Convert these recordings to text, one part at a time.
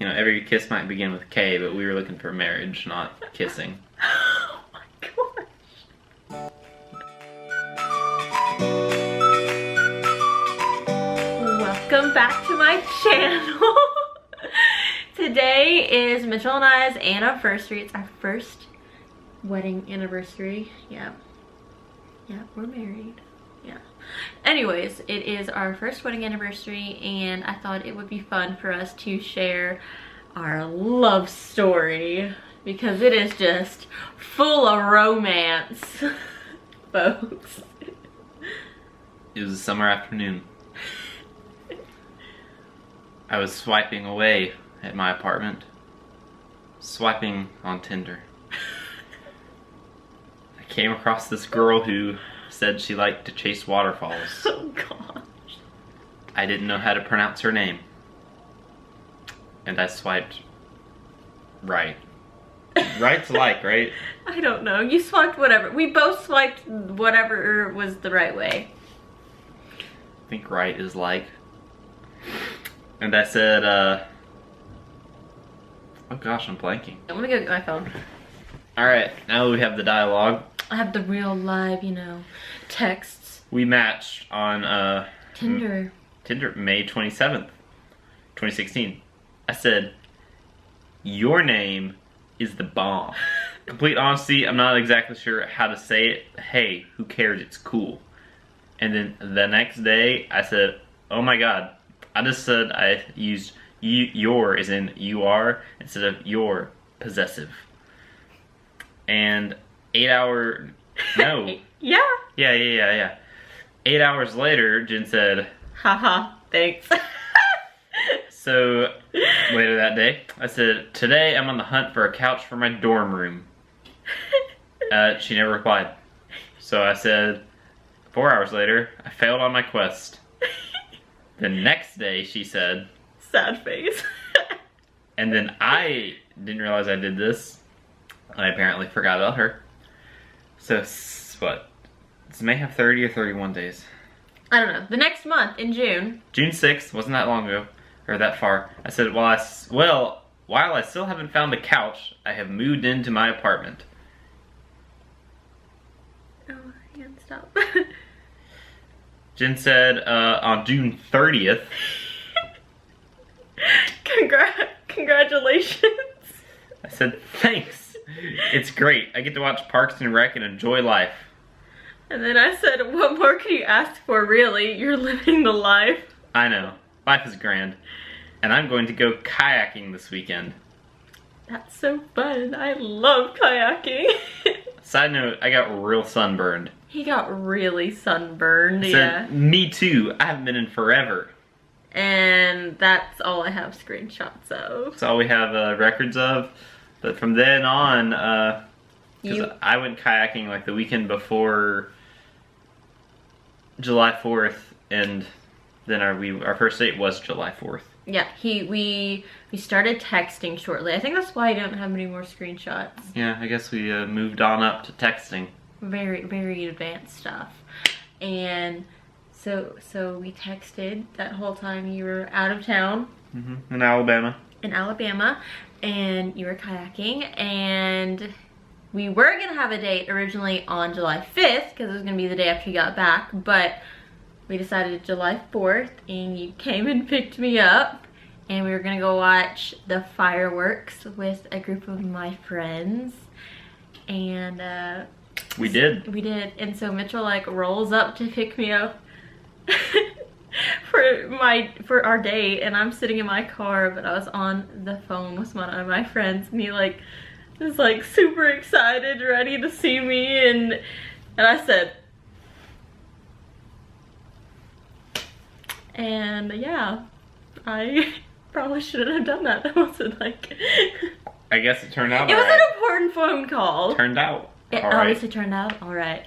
You know, every kiss might begin with K, but we were looking for marriage, not kissing. Oh my gosh. Welcome back to my channel. Today is Mitchell and I's anniversary. It's our first wedding anniversary. Yeah, we're married. Yeah. Anyways, it is our first wedding anniversary, and I thought it would be fun for us to share our love story because it is just full of romance, folks. It was a summer afternoon. I was swiping away at my apartment, swiping on Tinder. I came across this girl who said she liked to chase waterfalls. Oh gosh. I didn't know how to pronounce her name. And I swiped right. Right's like, right? I don't know. You swiped whatever. We both swiped whatever was the right way. I think right is like. And I said, oh gosh, I'm blanking. Let me go get my phone. Alright, now we have the dialogue. I have the real live, texts. We matched on Tinder. May 27th, 2016. I said, your name is the bomb. Complete honesty, I'm not exactly sure how to say it. Hey, who cares? It's cool. And then the next day, I said, oh my god. I just said I used your as in you are instead of your possessive. And 8 hour, no. Yeah. Yeah. 8 hours later, Jen said, Haha, thanks. so later that day, I said, today I'm on the hunt for a couch for my dorm room. She never replied. So I said, 4 hours later, I failed on my quest. The next day, she said, sad face. and then I didn't realize I did this. I apparently forgot about her. So, what? Does May have 30 or 31 days? I don't know. The next month, in June. June 6th, wasn't that long ago, or that far. I said, while I still haven't found a couch, I have moved into my apartment. Oh, I can't stop. Jen said, on June 30th. Congratulations. I said, thanks. It's great. I get to watch Parks and Rec and enjoy life. And then I said, what more could you ask for, really? You're living the life. I know. Life is grand. And I'm going to go kayaking this weekend. That's so fun. I love kayaking. Side note, I got real sunburned. He got really sunburned, yeah. Me too. I haven't been in forever. And that's all I have screenshots of. That's all we have records of. But from then on, because I went kayaking like the weekend before July 4th, and then our first date was July 4th. Yeah, we started texting shortly. I think that's why I don't have any more screenshots. Yeah, I guess we moved on up to texting. Very, very advanced stuff. And so we texted that whole time you were out of town. Mm-hmm. In Alabama. And you were kayaking, and we were gonna have a date originally on July 5th because it was gonna be the day after you got back, but we decided July 4th, and you came and picked me up, and we were gonna go watch the fireworks with a group of my friends, and we did. And so Mitchell like rolls up to pick me up for our date, and I'm sitting in my car, but I was on the phone with one of my friends, and he like was like super excited, ready to see me, and I said, and yeah, I probably shouldn't have done that. That wasn't like I guess it turned out it was right. an important phone call. Turned out. It obviously turned out all right.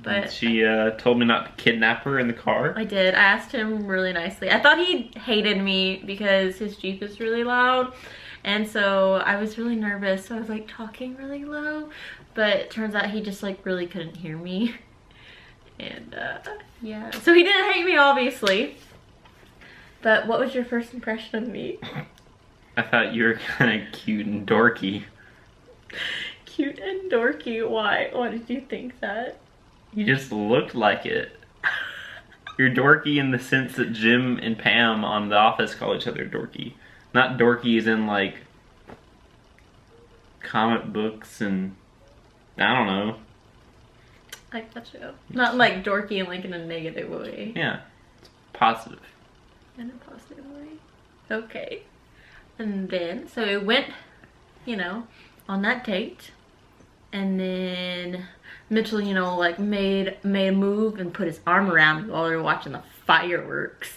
But she told me not to kidnap her in the car. I did. I asked him really nicely. I thought he hated me because his Jeep is really loud. And so I was really nervous. So I was like talking really low. But it turns out he just like really couldn't hear me. And yeah. So he didn't hate me, obviously. But what was your first impression of me? I thought you were kind of cute and dorky. Cute and dorky? Why? Why did you think that? You just looked like it. You're dorky in the sense that Jim and Pam on The Office call each other dorky. Not dorky as in like comic books and I don't know. Like that show. Not like dorky and like in a negative way. Yeah, it's positive. In a positive way. Okay. And then, so we went, you know, on that date. And then Mitchell, you know, like made a move and put his arm around me while we were watching the fireworks.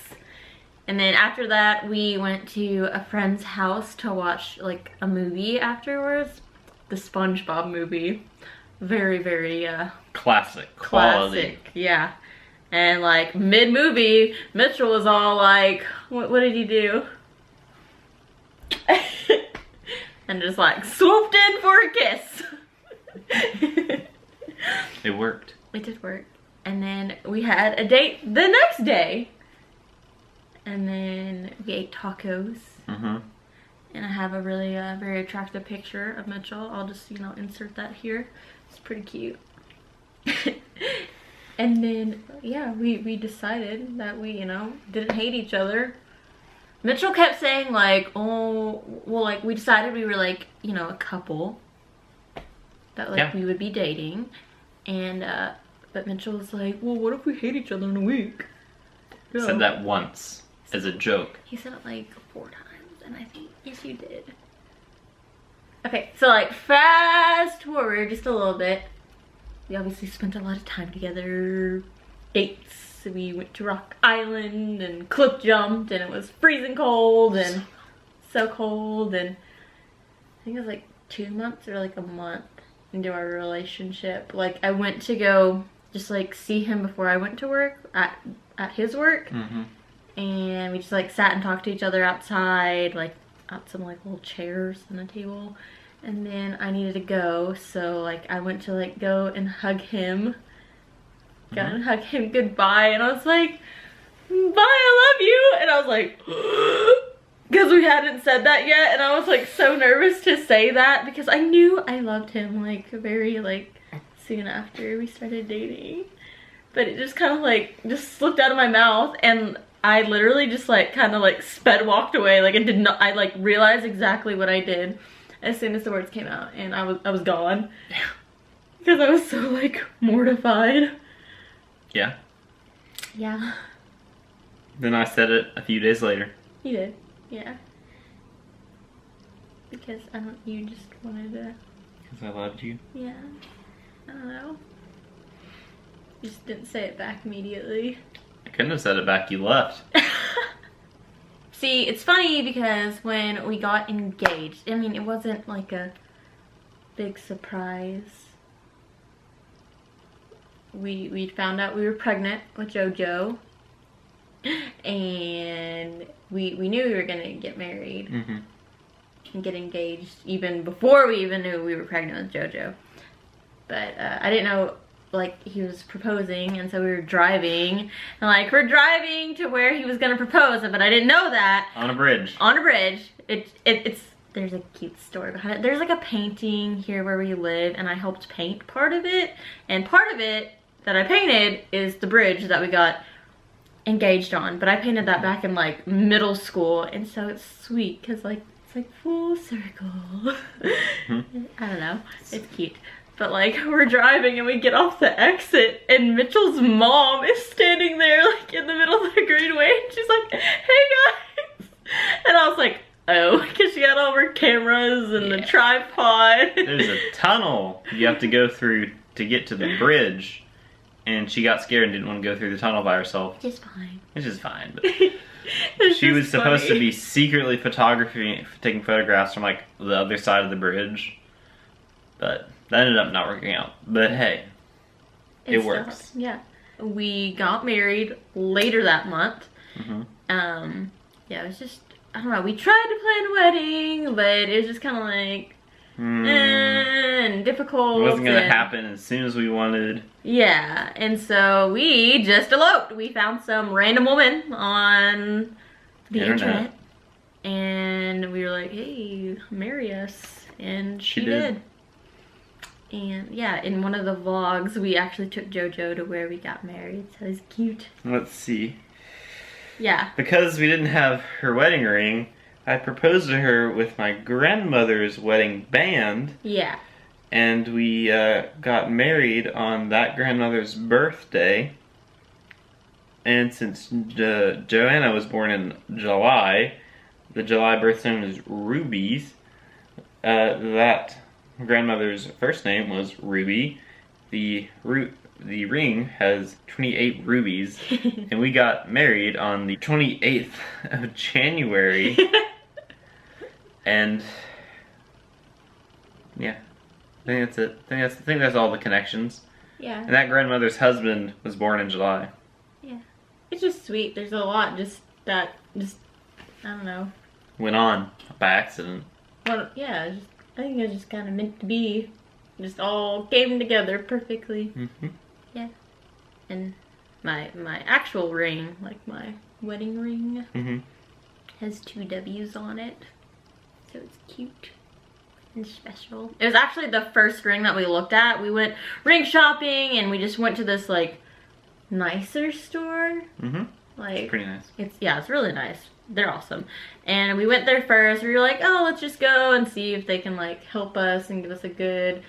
And then after that, we went to a friend's house to watch like a movie afterwards. The SpongeBob movie. Very, very classic quality. Classic, yeah. And like mid-movie, Mitchell was all like, what did he do? And just like swooped in for a kiss. It worked. It did work. And then we had a date the next day. And then we ate tacos. Mm-hmm. And I have a really very attractive picture of Mitchell. I'll just, you know, insert that here. It's pretty cute. And then, yeah, we decided that we, you know, didn't hate each other. Mitchell kept saying like, oh, well, like we decided we were like, you know, a couple. That like we would be dating. And, but Mitchell was like, well, what if we hate each other in a week? Yeah. Said that once as a joke. He said it like 4 times, and I think, yes, you did. Okay, so like fast forward just a little bit. We obviously spent a lot of time together. Dates. We went to Rock Island and cliff jumped, and it was freezing cold and so cold. And I think it was like 2 months or like a month into our relationship. Like I went to go just like see him before I went to work at his work. Mm-hmm. And we just like sat and talked to each other outside, like at some like little chairs and a table. And then I needed to go, so like I went to like go and hug him. Go and hug him goodbye, and I was like, bye, I love you. And I was like, because we hadn't said that yet, and I was like so nervous to say that because I knew I loved him like very like soon after we started dating. But it just kind of like just slipped out of my mouth, and I literally just like kind of like walked away. Like I like realized exactly what I did as soon as the words came out, and I was gone. Because I was so like mortified. Yeah. Yeah. Then I said it a few days later. You did, yeah. Because you just wanted to. Because I loved you. Yeah. I don't know. You just didn't say it back immediately. I couldn't have said it back, you left. See, it's funny because when we got engaged, I mean, it wasn't like a big surprise. We found out we were pregnant with JoJo, and we knew we were gonna get married and get engaged even before we even knew we were pregnant with JoJo. But I didn't know like he was proposing, and so we were driving, and like we're driving to where he was gonna propose, but I didn't know that. On a bridge. On a bridge. It's there's a cute story behind it. There's like a painting here where we live, and I helped paint part of it, and part of it that I painted is the bridge that we got engaged on. But I painted that back in like middle school, and so it's sweet because like it's like full circle. I don't know. It's cute. But like we're driving and we get off the exit, and Mitchell's mom is standing there like in the middle of the greenway, and she's like, hey guys. And I was like, oh, because she had all her cameras and the tripod. There's a tunnel you have to go through to get to the bridge, and she got scared and didn't want to go through the tunnel by herself. Just fine. Which is fine, but she was supposed to be secretly taking photographs from like the other side of the bridge, but that ended up not working out. But hey, it works. Yeah. We got married later that month. Yeah, it was just, I don't know, we tried to plan a wedding, but it was just kind of like, and difficult. It wasn't going to happen as soon as we wanted. Yeah, and so we just eloped. We found some random woman on the internet. and we were like, hey, marry us, and she did. And yeah, in one of the vlogs, we actually took JoJo to where we got married, so it was cute. Let's see. Yeah. Because we didn't have her wedding ring, I proposed to her with my grandmother's wedding band. Yeah. And we got married on that grandmother's birthday. And since Joanna was born in July, the July birthstone is Ruby's. That grandmother's first name was Ruby. The ring has 28 rubies, and we got married on the 28th of January. And yeah, I think that's it. I think that's all the connections. Yeah. And that grandmother's husband was born in July. Yeah. It's just sweet. There's a lot I don't know. Went on by accident. Well, yeah, I think it was just kind of meant to be. Just all came together perfectly. Mm-hmm. Yeah. And my actual ring, like my wedding ring, has 2 W's on it. So it's cute and special. It was actually the first ring that we looked at. We went ring shopping and we just went to this like nicer store. Like, it's pretty nice. It's really nice. They're awesome. And we went there first. We were like, oh, let's just go and see if they can like help us and give us a good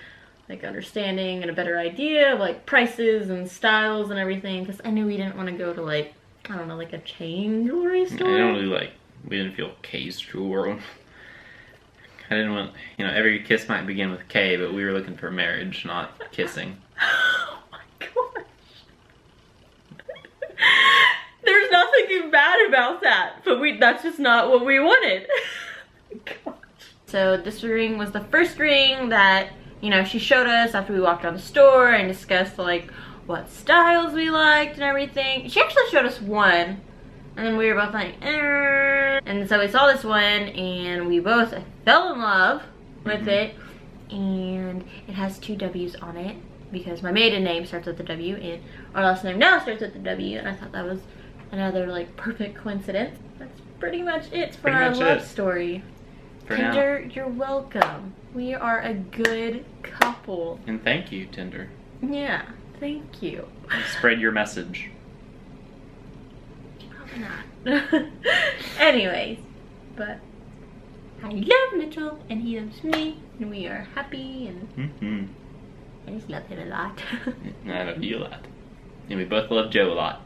like understanding and a better idea of like prices and styles and everything. Because I knew we didn't want to go to like, I don't know, like a chain jewelry store. I don't really like, we didn't feel K's jewelry. I didn't want, every kiss might begin with K, but we were looking for marriage, not kissing. Oh my gosh. There's nothing bad about that, but that's just not what we wanted. Gosh. So this ring was the first ring that, she showed us after we walked around the store and discussed like what styles we liked and everything. She actually showed us one, and then we were both like, And so we saw this one and we both fell in love with it, and it has 2 W's on it because my maiden name starts with the W and our last name now starts with the W, and I thought that was another like perfect coincidence. That's pretty much it for our love story. Tinder, you're welcome. We are a good couple. And thank you, Tinder. Yeah, thank you. Spread your message. Probably not. Anyways, but I love Mitchell and he loves me and we are happy, and I just love him a lot. I love you a lot. And we both love Joe a lot.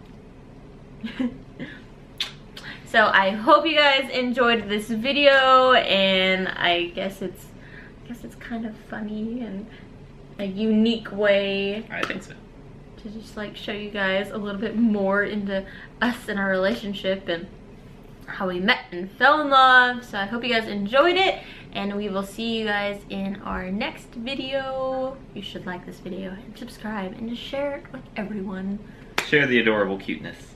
So I hope you guys enjoyed this video, and I guess it's kind of funny and a unique way. I think so. To just like show you guys a little bit more into us and our relationship and how we met and fell in love. So I hope you guys enjoyed it, and we will see you guys in our next video. You should like this video and subscribe and just share it with everyone. Share the adorable cuteness.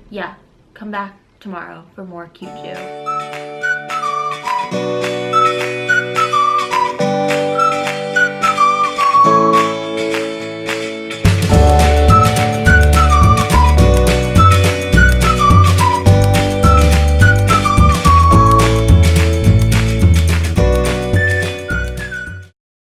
Yeah, come back tomorrow for more cute Joe.